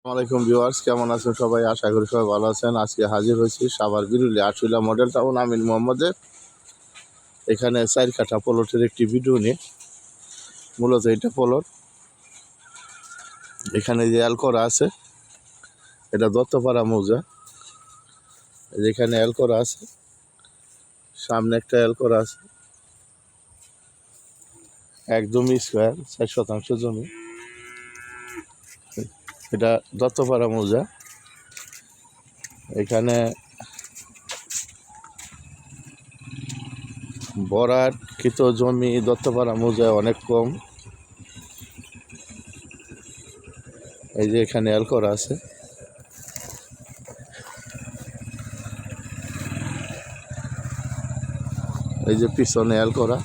আসসালামাইকুম ভিউয়ার্স, কেমন আছেন সবাই? আশা করি সবাই ভালো আছেন। আজকে হাজির হয়েছি সাভার বিরুলি আশুলিয়া মডেল টাউন আমিন মোহাম্মদের। এখানে 4 কাঠা প্লটের একটি ভিডিও নিয়ে। মূলত এটা প্লট, এখানে যে এল করা আছে এটা দত্তপাড়া মৌজা। যেখানে এল করা আছে, সামনে একটা এল করা আছে, একদম স্কোয়ার 4 শতাংশ জমি। এটা দত্তপাড়া মৌজা। এখানে বরাটকৃত জমি দত্তপাড়া মৌজায় অনেক কম। এই যে এখানে এল করা আছে, এই যে পিছনে এল করা,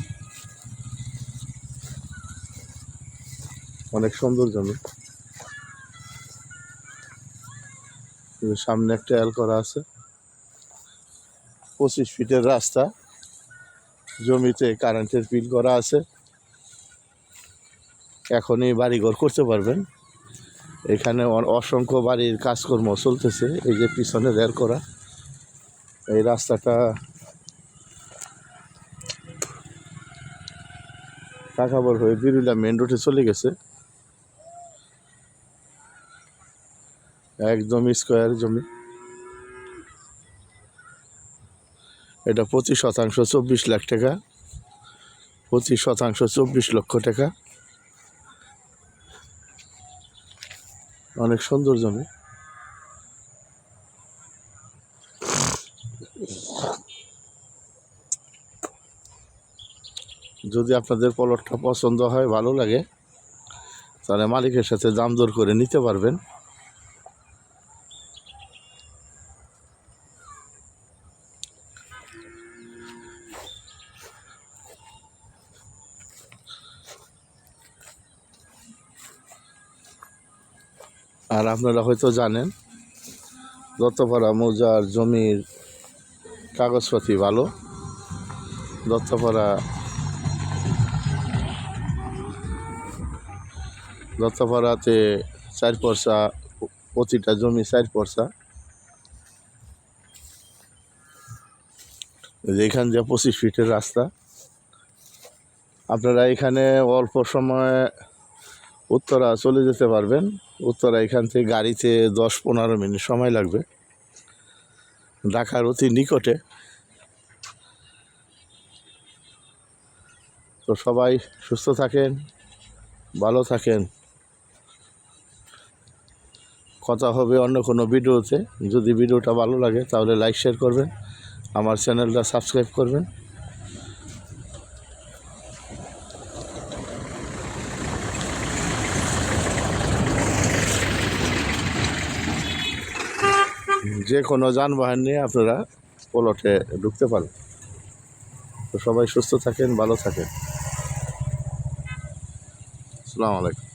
অনেক সুন্দর জমি। সামনে একটা এল করা আছে, 25 ফিটের রাস্তা, জমিতে কারেন্টের বিল করা আছে। এখনই বাড়িঘর করতে পারবেন। এখানে অসংখ্য বাড়ির কাজকর্ম চলতেছে। এই যে পিছনে এল করা, এই রাস্তাটা কাকাবর হয়ে বিরুলিয়া মেন রোডে চলে গেছে। একদম স্কোয়ার জমি। এটা 25 শতাংশ 24 লাখ টাকা, 25 শতাংশ 24 লক্ষ টাকা। অনেক সুন্দর জমি। যদি আপনাদের প্লটটা পছন্দ হয়, ভালো লাগে, তাহলে মালিকের সাথে দাম দর করে নিতে পারবেন। আর আপনারা হয়তো জানেন, দত্তপাড়া মৌজার জমির কাগজপাতি ভালো। দত্তপাড়াতে 4 পরসা, প্রতিটা জমি 4 পরসা। এখান দিয়ে 25 ফিটের রাস্তা। আপনারা এখানে অল্প সময়ে উত্তরা চলে যেতে পারবেন। উত্তরা এখান থেকে গাড়িতে 10-15 মিনিট সময় লাগবে। ঢাকার অতি নিকটে। তো সবাই সুস্থ থাকেন, ভালো থাকেন। কথা হবে অন্য কোনো ভিডিওতে। যদি ভিডিওটা ভালো লাগে তাহলে লাইক শেয়ার করবেন, আমার চ্যানেলটা সাবস্ক্রাইব করবেন। যে কোনো যানবাহন নিয়ে আপনারা প্লটে ঢুকতে পারেন। তো সবাই সুস্থ থাকেন, ভালো থাকেন। আসসালামু আলাইকুম।